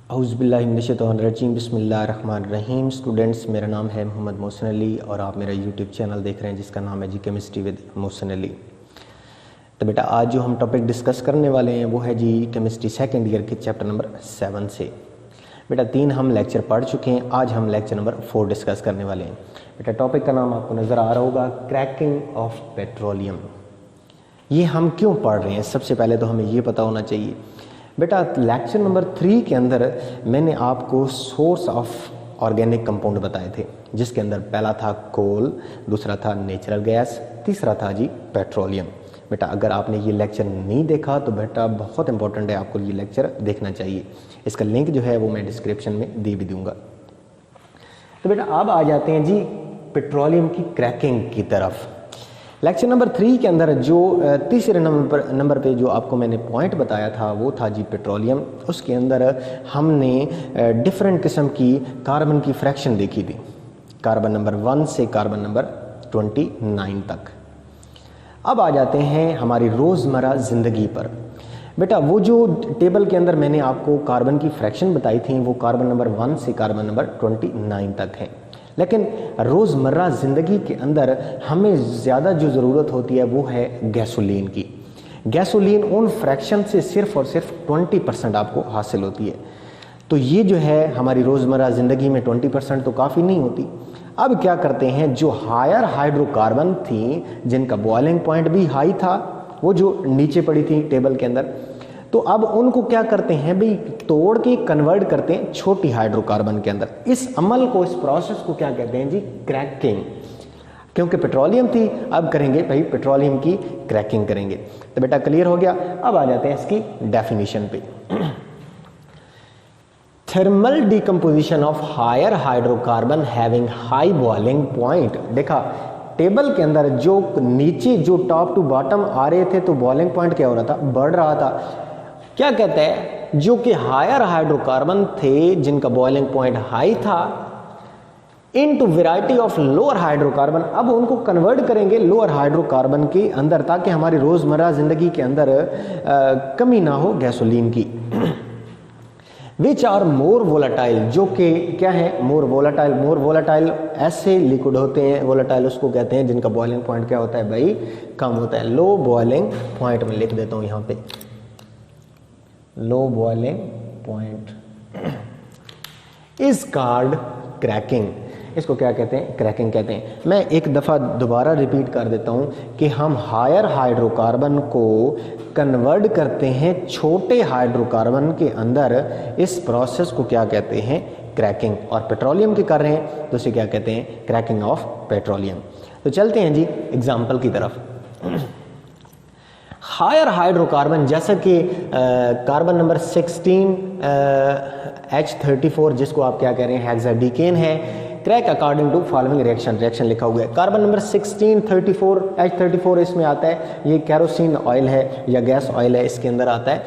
औज़ुबिल्लाहिमिनश्शैतानिर्रजीम बिस्मिल्लाहिर्रहमानिर्रहीम। स्टूडेंट्स, मेरा नाम है मोहम्मद मोहसिन अली और आप मेरा यूट्यूब चैनल देख रहे हैं जिसका नाम है जी केमिस्ट्री विद मोहसिन अली। तो बेटा आज जो हम टॉपिक डिस्कस करने वाले हैं वो है जी केमिस्ट्री सेकंड ईयर के चैप्टर नंबर 7 से। बेटा 3 हम लेक्चर पढ़ चुके हैं, आज हम लेक्चर नंबर 4 डिस्कस करने वाले हैं। बेटा टॉपिक का नाम आपको नज़र आ रहा होगा, क्रैकिंग ऑफ पेट्रोलियम। ये हम क्यों पढ़ रहे हैं, सबसे पहले तो हमें ये पता होना चाहिए। बेटा लेक्चर नंबर 3 के अंदर मैंने आपको सोर्स ऑफ ऑर्गेनिक कंपाउंड बताए थे, जिसके अंदर पहला था कोल, दूसरा था नेचुरल गैस, तीसरा था जी पेट्रोलियम। बेटा अगर आपने ये लेक्चर नहीं देखा तो बेटा बहुत इंपॉर्टेंट है, आपको ये लेक्चर देखना चाहिए। इसका लिंक जो है वो मैं डिस्क्रिप्शन में दे भी दूंगा। तो बेटा अब आ जाते हैं जी पेट्रोलियम की क्रैकिंग की तरफ। लेक्चर नंबर 3 के अंदर जो तीसरे नंबर पे जो आपको मैंने पॉइंट बताया था वो था जी पेट्रोलियम। उसके अंदर हमने डिफरेंट किस्म की कार्बन की फ्रैक्शन देखी थी, कार्बन नंबर 1 से कार्बन नंबर 29 तक। अब आ जाते हैं हमारी रोज़मर्रा ज़िंदगी पर। बेटा वो जो टेबल के अंदर मैंने आपको कार्बन की फ्रैक्शन बताई थी वो कार्बन नंबर 1 से कार्बन नंबर 29 तक है, लेकिन रोज़मर्रा ज़िंदगी के अंदर हमें ज़्यादा जो ज़रूरत होती है वो है गैसोलीन की। गैसोलीन उन फ्रैक्शन से सिर्फ और सिर्फ 20% आपको हासिल होती है। तो ये जो है हमारी रोज़मर्रा ज़िंदगी में 20% तो काफ़ी नहीं होती। अब क्या करते हैं, जो हायर हाइड्रोकार्बन थी जिनका बॉइलिंग पॉइंट भी हाई था, वो जो नीचे पड़ी थी टेबल के अंदर, तो अब उनको क्या करते हैं भाई, तोड़ के कन्वर्ट करते हैं छोटी हाइड्रोकार्बन के अंदर। इस अमल को, इस प्रोसेस को क्या कहते हैं जी, क्रैकिंग। क्योंकि पेट्रोलियम थी, अब करेंगे भाई पेट्रोलियम की क्रैकिंग करेंगे। तो बेटा क्लियर हो गया। अब आ जाते हैं इसकी डेफिनेशन पे। Thermal decomposition of higher hydrocarbon having high boiling point. देखा टेबल के अंदर जो नीचे जो टॉप टू बॉटम आ रहे थे तो बॉइलिंग पॉइंट क्या हो रहा था, बढ़ रहा था। क्या कहते हैं, जो कि हायर हाइड्रोकार्बन थे जिनका बॉइलिंग पॉइंट हाई था, into variety of lower hydrocarbon, अब उनको कन्वर्ट करेंगे लोअर हाइड्रोकार्बन के अंदर ताकि हमारी रोजमर्रा जिंदगी के अंदर कमी ना हो गैसोलीन की। विच आर मोर वोलाटाइल, जो कि क्या है, मोर वोलाटाइल। मोर वोलाटाइल ऐसे लिक्विड होते हैं, वोलाटाइल उसको कहते हैं जिनका बॉइलिंग पॉइंट क्या होता है भाई, कम होता है। लो बॉइलिंग पॉइंट में लिख देता हूं यहां पे, low boiling point is called cracking. इसको क्या कहते हैं, क्रैकिंग कहते हैं। मैं एक दफ़ा दोबारा रिपीट कर देता हूं कि हम हायर हाइड्रोकार्बन को कन्वर्ट करते हैं छोटे हाइड्रोकार्बन के अंदर। इस प्रोसेस को क्या कहते हैं, क्रैकिंग। और पेट्रोलियम की कर रहे हैं तो इसे क्या कहते हैं, क्रैकिंग ऑफ पेट्रोलियम। तो चलते हैं जी एग्जाम्पल की तरफ। हायर हाइड्रोकार्बन जैसा कि कार्बन नंबर 16 H34 जिसको आप क्या कह रहे हैं, हेक्साडीकेन है, crack according to following reaction लिखा हुआ है। कार्बन नंबर 1634 H34 इसमें आता है, ये कैरोसिन ऑयल है या गैस ऑयल है, इसके अंदर आता है।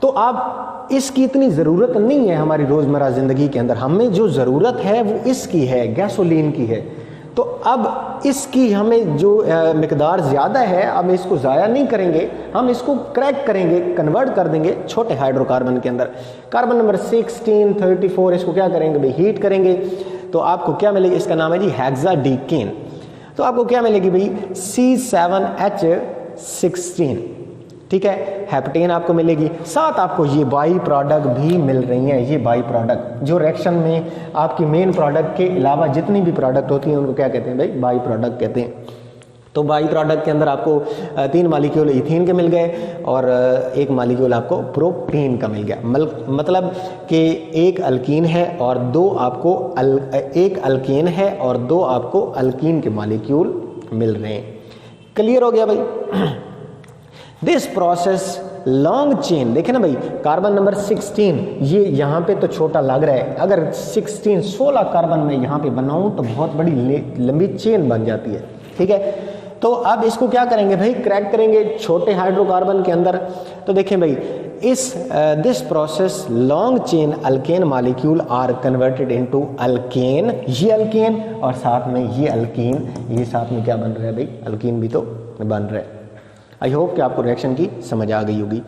तो आप इसकी इतनी ज़रूरत नहीं है हमारी रोज़मर्रा ज़िंदगी के अंदर, हमें जो ज़रूरत है वो इसकी है, गैसोलीन की है। तो अब इसकी हमें जो मिकदार ज़्यादा है, अब इसको ज़ाया नहीं करेंगे, हम इसको क्रैक करेंगे, कन्वर्ट कर देंगे छोटे हाइड्रोकार्बन के अंदर। कार्बन नंबर 1634 इसको क्या करेंगे भाई, हीट करेंगे, तो आपको क्या मिलेगी, इसका नाम है जी हेक्साडीकेन। तो आपको क्या मिलेगी भाई, C7H16, ठीक है, हेप्टेन आपको मिलेगी। साथ आपको ये बाई प्रोडक्ट भी मिल रही हैं। ये बाई प्रोडक्ट जो रिएक्शन में आपकी मेन प्रोडक्ट के अलावा जितनी भी प्रोडक्ट होती हैं उनको क्या कहते हैं भाई, बाई प्रोडक्ट कहते हैं। तो बाई प्रोडक्ट के अंदर आपको 3 मालिक्यूल इथीन के मिल गए और 1 मालिक्यूल आपको प्रोपेन का मिल गया। मतलब कि एक अल्कीन है और 2 आपको एक अल्केन है और 2 आपको अल्कीन के मालिक्यूल मिल रहे हैं। क्लियर हो गया भाई। दिस प्रोसेस लॉन्ग चेन, देखे ना भाई, कार्बन नंबर 16 ये यहाँ पे तो छोटा लग रहा है, अगर 16 कार्बन में यहाँ पे बनाऊं तो बहुत बड़ी लंबी चेन बन जाती है, ठीक है। तो अब इसको क्या करेंगे भाई, क्रैक करेंगे छोटे हाइड्रोकार्बन के अंदर। तो देखें भाई, this process long chain alkane molecule are converted into alkene, ये अल्केन और साथ में ये अल्कीन, ये साथ में क्या बन रहा है भाई, अल्कीन भी तो बन रहा है। आई होप कि आपको रिएक्शन की समझ आ गई होगी।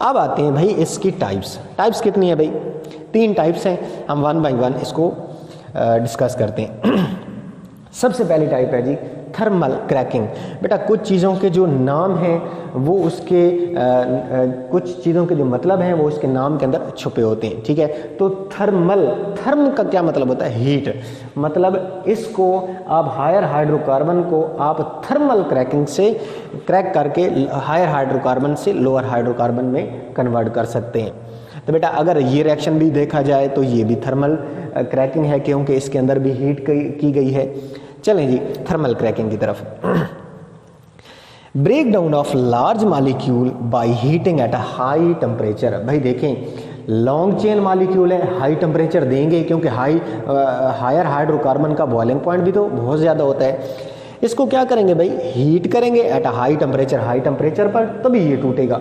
अब आते हैं भाई इसकी टाइप्स कितनी है भाई, 3 टाइप्स हैं। हम 1 बाय 1 इसको डिस्कस करते हैं। सबसे पहली टाइप है जी थर्मल क्रैकिंग। बेटा कुछ चीज़ों के जो नाम हैं वो उसके कुछ चीज़ों के जो मतलब हैं वो उसके नाम के अंदर छुपे होते हैं, ठीक है। तो थर्म का क्या मतलब होता है, हीट। मतलब इसको आप हायर हाइड्रोकार्बन को आप थर्मल क्रैकिंग से क्रैक करके हायर हाइड्रोकार्बन से लोअर हाइड्रोकार्बन में कन्वर्ट कर सकते हैं। तो बेटा अगर ये रिएक्शन भी देखा जाए तो ये भी थर्मल क्रैकिंग है, क्योंकि इसके अंदर भी हीट की गई है। चलें जी थर्मल क्रैकिंग की तरफ। Break down of large molecule by heating at a high temperature. भाई देखें लॉन्ग चेन मॉलिक्यूल है, हाई टेम्परेचर देंगे क्योंकि हायर हाइड्रोकार्बन का बॉइलिंग पॉइंट भी तो बहुत ज़्यादा होता है। इसको क्या करेंगे भाई, हीट करेंगे एट अ हाई टेम्परेचर पर, तभी ये टूटेगा।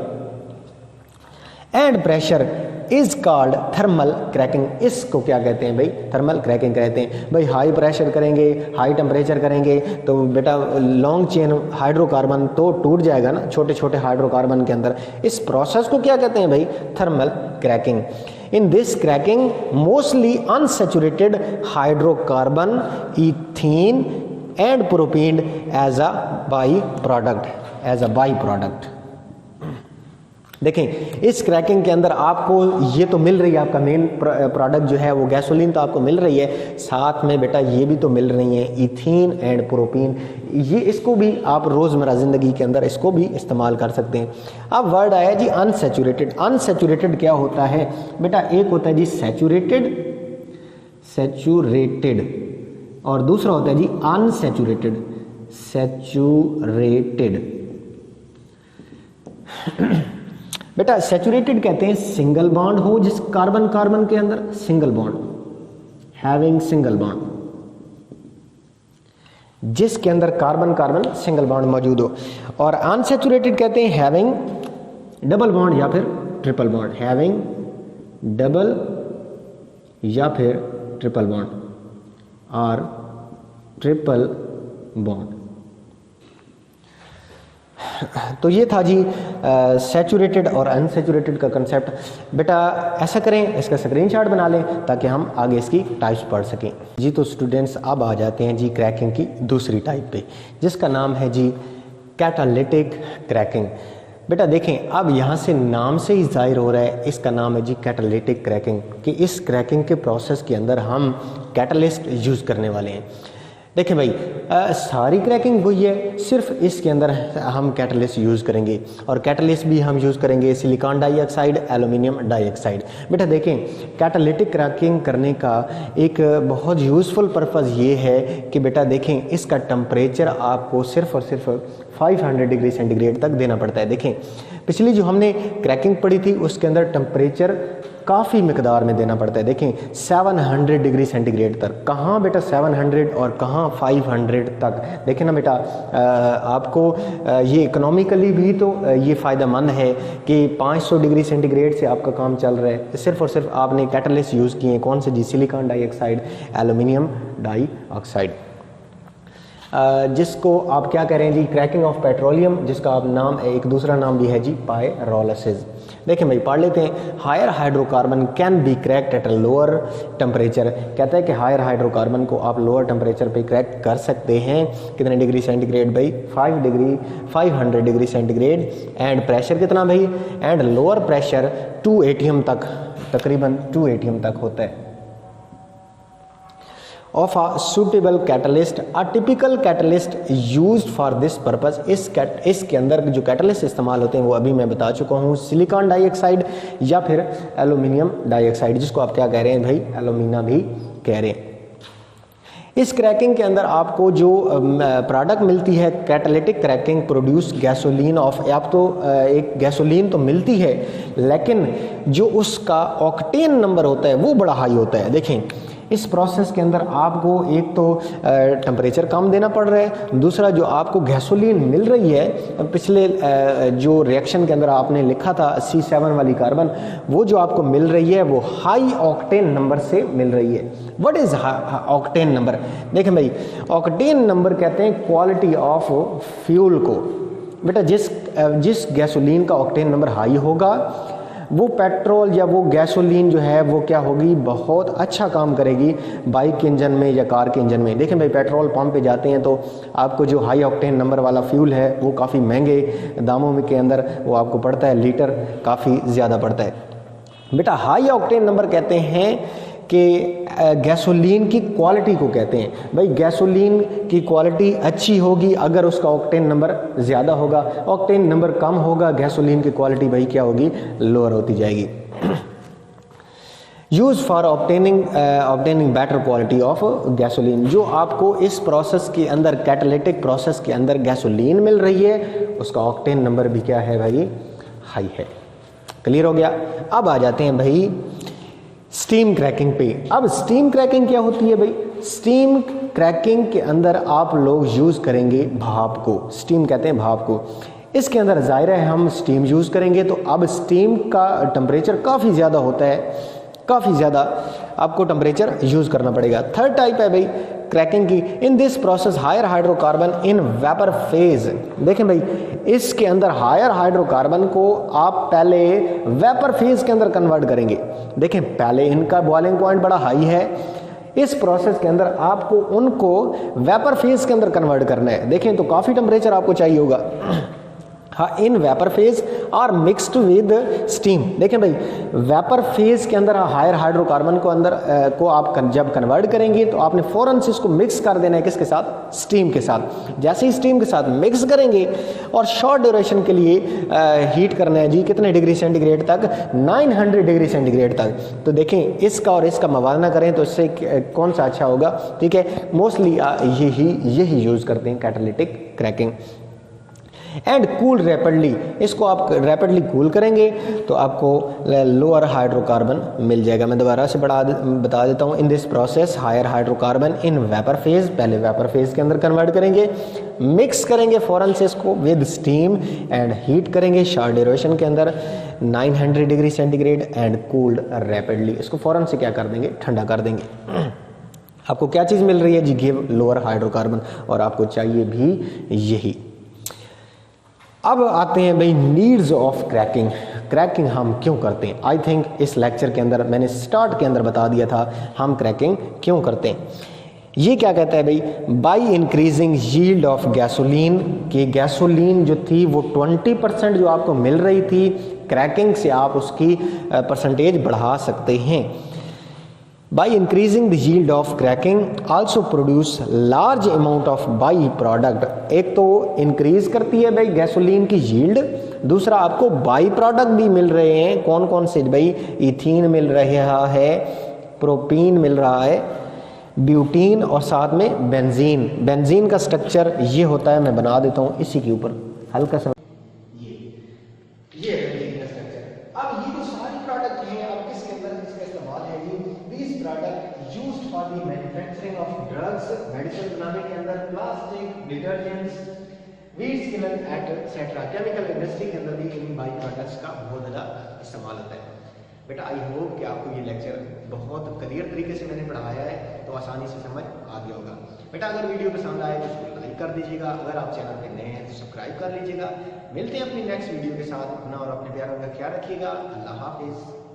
And pressure is called thermal cracking. इसको क्या कहते हैं भाई, थर्मल क्रैकिंग कहते हैं। भाई हाई प्रेशर करेंगे, हाई टेम्परेचर करेंगे तो बेटा लॉन्ग चेन हाइड्रोकार्बन तो टूट जाएगा ना, छोटे छोटे हाइड्रोकार्बन के अंदर। इस प्रोसेस को क्या कहते हैं भाई, thermal cracking. In this cracking mostly unsaturated hydrocarbon ethene and propene as a by product. देखें इस क्रैकिंग के अंदर आपको ये तो मिल रही है, आपका मेन प्रोडक्ट जो है वो गैसोलीन तो आपको मिल रही है, साथ में बेटा ये भी तो मिल रही है इथीन एंड प्रोपेन। ये इसको भी आप रोज़मर्रा ज़िंदगी के अंदर इसको भी इस्तेमाल कर सकते हैं। अब वर्ड आया जी अनसैचुरेटेड। अनसैचुरेटेड क्या होता है बेटा, एक होता है जी सैचुरेटेड और दूसरा होता है जी अनसैचुरेटेड। बेटा सैचुरेटेड कहते हैं सिंगल बॉन्ड हो जिस कार्बन कार्बन के अंदर, single bond having single bond, जिसके अंदर कार्बन कार्बन सिंगल बॉन्ड मौजूद हो। और अनसैचुरेटेड कहते हैं हैविंग डबल बॉन्ड या फिर ट्रिपल बॉन्ड, हैविंग डबल या फिर ट्रिपल बॉन्ड और ट्रिपल बॉन्ड। तो ये था जी सैचुरेटेड और अनसैचुरेटेड का कंसेप्ट। बेटा ऐसा करें, इसका स्क्रीनशॉट बना लें ताकि हम आगे इसकी टाइप्स पढ़ सकें जी। तो स्टूडेंट्स अब आ जाते हैं जी क्रैकिंग की दूसरी टाइप पे, जिसका नाम है जी कैटालिटिक क्रैकिंग। बेटा देखें अब यहाँ से नाम से ही जाहिर हो रहा है, इसका नाम है जी कैटालिटिक क्रैकिंग, कि इस क्रैकिंग के प्रोसेस के अंदर हम कैटलिस्ट यूज़ करने वाले हैं। देखिए भाई सारी क्रैकिंग वही है, सिर्फ इसके अंदर हम कैटलिस्ट यूज़ करेंगे और कैटलिस्ट भी हम यूज़ करेंगे सिलिकॉन डाइऑक्साइड, एल्यूमिनियम डाइऑक्साइड। बेटा देखें कैटालिटिक क्रैकिंग करने का एक बहुत यूज़फुल पर्पज़ ये है कि बेटा देखें इसका टेम्परेचर आपको सिर्फ और सिर्फ 500 डिग्री सेंटीग्रेड तक देना पड़ता है। देखें पिछली जो हमने क्रैकिंग पढ़ी थी उसके अंदर टेम्परेचर काफ़ी मिकदार में देना पड़ता है। देखें 700 डिग्री सेंटीग्रेड तक, कहाँ बेटा 700 और कहाँ 500 तक। देखें ना बेटा आपको ये इकोनॉमिकली भी तो ये फ़ायदेमंद है कि 500 डिग्री सेंटीग्रेड से आपका काम चल रहा है, सिर्फ और सिर्फ आपने कैटलिस्ट यूज़ किए हैं। कौन से जी, सिलिकॉन डाइऑक्साइड, एल्यूमिनियम डाइऑक्साइड, जिसको आप क्या कह रहे हैं जी क्रैकिंग ऑफ पेट्रोलियम, जिसका आप नाम एक दूसरा नाम भी है जी पायरोलिसिस। देखें भाई पढ़ लेते हैं। Higher hydrocarbon can be cracked at a lower temperature. कहता है कि हायर हाइड्रोकार्बन को आप लोअर टेम्परेचर पे क्रैक कर सकते हैं। कितने डिग्री सेंटीग्रेड भाई, 500 डिग्री सेंटीग्रेड। एंड प्रेशर कितना भाई, एंड लोअर प्रेशर 2 atm तक, तकरीबन 2 atm तक होता है। of a suitable catalyst, a typical catalyst used for this purpose। इसके अंदर जो कैटलिस्ट इस्तेमाल होते हैं वो अभी मैं बता चुका हूँ, सिलिकॉन डाइऑक्साइड या फिर एल्यूमिनियम डाइऑक्साइड, जिसको आप क्या कह रहे हैं भाई, एल्यूमिना भी कह रहे हैं। इस क्रैकिंग के अंदर आपको जो प्रोडक्ट मिलती है, catalytic cracking produce gasoline of, आप तो एक गैसोलीन तो मिलती है लेकिन जो उसका ऑक्टेन नंबर होता है वो बड़ा हाई होता है। देखें इस प्रोसेस के अंदर आपको एक तो टेम्परेचर कम देना पड़ रहा है, दूसरा जो आपको गैसोलीन मिल रही है, पिछले जो रिएक्शन के अंदर आपने लिखा था C7 वाली कार्बन, वो जो आपको मिल रही है वो हाई ऑक्टेन नंबर से मिल रही है। What is octane number? देखें भाई ऑक्टेन नंबर कहते हैं क्वालिटी ऑफ फ्यूल को। बेटा जिस जिस गैसोलीन का ऑक्टेन नंबर हाई होगा वो पेट्रोल या वो गैसोलीन जो है वो क्या होगी, बहुत अच्छा काम करेगी बाइक के इंजन में या कार के इंजन में। देखें भाई, पेट्रोल पंप पे जाते हैं तो आपको जो हाई ऑक्टेन नंबर वाला फ्यूल है वो काफ़ी महंगे दामों में के अंदर वो आपको पड़ता है, लीटर काफ़ी ज़्यादा पड़ता है। बेटा हाई ऑक्टेन नंबर कहते हैं कि गैसोलीन की क्वालिटी को कहते हैं। भाई गैसोलीन की क्वालिटी अच्छी होगी अगर उसका ऑक्टेन नंबर ज़्यादा होगा, ऑक्टेन नंबर कम होगा गैसोलीन की क्वालिटी भाई क्या होगी, लोअर होती जाएगी। Use for obtaining better quality of gasoline, जो आपको इस प्रोसेस के अंदर, कैटालिटिक प्रोसेस के अंदर गैसोलीन मिल रही है उसका ऑक्टेन नंबर भी क्या है भाई, हाई है। क्लियर हो गया। अब आ जाते हैं भाई स्टीम क्रैकिंग पे। अब स्टीम क्रैकिंग क्या होती है भाई, स्टीम क्रैकिंग के अंदर आप लोग यूज करेंगे भाप को, स्टीम कहते हैं भाप को। इसके अंदर जाहिर है हम स्टीम यूज करेंगे तो अब स्टीम का टेम्परेचर काफ़ी ज़्यादा होता है, काफ़ी ज़्यादा आपको टेम्परेचर यूज करना पड़ेगा। थर्ड टाइप है भाई क्रैकिंग की। In this process higher hydrocarbon in vapour phase. देखें भाई, इसके अंदर हायर हाइड्रोकार्बन को आप पहले वेपर फेज के अंदर कन्वर्ट करेंगे। देखें पहले इनका बॉइलिंग पॉइंट बड़ा हाई है, इस प्रोसेस के अंदर आपको उनको वेपर फेज के अंदर कन्वर्ट करना है। देखें तो काफ़ी टेम्परेचर आपको चाहिए होगा। हाँ, in vapour phase are mixed with steam. देखें भाई, वेपर फेज के अंदर हायर हाइड्रोकार्बन को अंदर को आप जब कन्वर्ट करेंगे तो आपने फौरन से इसको मिक्स कर देना है, किसके साथ, स्टीम के साथ। जैसे ही स्टीम के साथ मिक्स करेंगे और शॉर्ट ड्यूरेशन के लिए हीट करना है जी, कितने डिग्री सेंटीग्रेड तक, 900 डिग्री सेंटीग्रेड तक। तो देखें इसका और इसका मवाजना करें तो इससे कौन सा अच्छा होगा। ठीक है, मोस्टली यही यूज करते हैं catalytic cracking. And cool rapidly, इसको आप रैपिडली कूल करेंगे तो आपको लोअर हाइड्रोकार्बन मिल जाएगा। मैं दोबारा से बता देता हूँ। In this process higher hydrocarbon in vapour phase, पहले वेपर फेज के अंदर कन्वर्ट करेंगे, मिक्स करेंगे फौरन से इसको विद स्टीम एंड हीट करेंगे शॉर्ट ड्यूरेशन के अंदर 900 degree centigrade and cooled rapidly. इसको फौरन से क्या कर देंगे, ठंडा कर देंगे। आपको क्या चीज़ मिल रही है जी, गिव लोअर हाइड्रोकार्बन, और आपको चाहिए भी यही। अब आते हैं भाई नीड्स ऑफ क्रैकिंग। क्रैकिंग हम क्यों करते हैं। आई थिंक इस लेक्चर के अंदर मैंने स्टार्ट के अंदर बता दिया था हम क्रैकिंग क्यों करते हैं। ये क्या कहता है भाई, by increasing yield of gasoline, कि गैसोलीन जो थी वो 20% जो आपको मिल रही थी, क्रैकिंग से आप उसकी परसेंटेज बढ़ा सकते हैं। By increasing the yield of cracking also produce large amount of by product। एक तो इंक्रीज करती है भाई गैसोलीन की यील्ड, दूसरा आपको बाई प्रोडक्ट भी मिल रहे हैं। कौन कौन से भाई, इथीन मिल रहा है, प्रोपीन मिल रहा है, ब्यूटीन और साथ में बेंजीन। बेंजीन का स्ट्रक्चर ये होता है, मैं बना देता हूँ इसी के ऊपर हल्का सा, ये बेंजीन का स्ट्रक्चर। अब ये जो सारी प्रोडक्ट हैं अब किसके अंदर इसका इस्तेमाल है जी, these product used for the manufacturing of drugs, medicine बनाने के अंदर, plastic, detergents, wheat Skinner etcetera, chemical industry के अंदर भी इन बाई प्रोडक्ट्स का बहुत ज़्यादा इस्तेमाल होता है। बेटा आई होप कि आपको ये लेक्चर बहुत क्लियर तरीके से मैंने पढ़ाया है तो आसानी से समझ आ गया होगा। बेटा अगर वीडियो पसंद आए तो उसको लाइक कर दीजिएगा, अगर आप चैनल पे नए हैं तो सब्सक्राइब कर लीजिएगा। मिलते हैं अपनी नेक्स्ट वीडियो के साथ। अपना और अपने प्यारों का ख्याल रखिएगा। अल्लाह हाफिज़।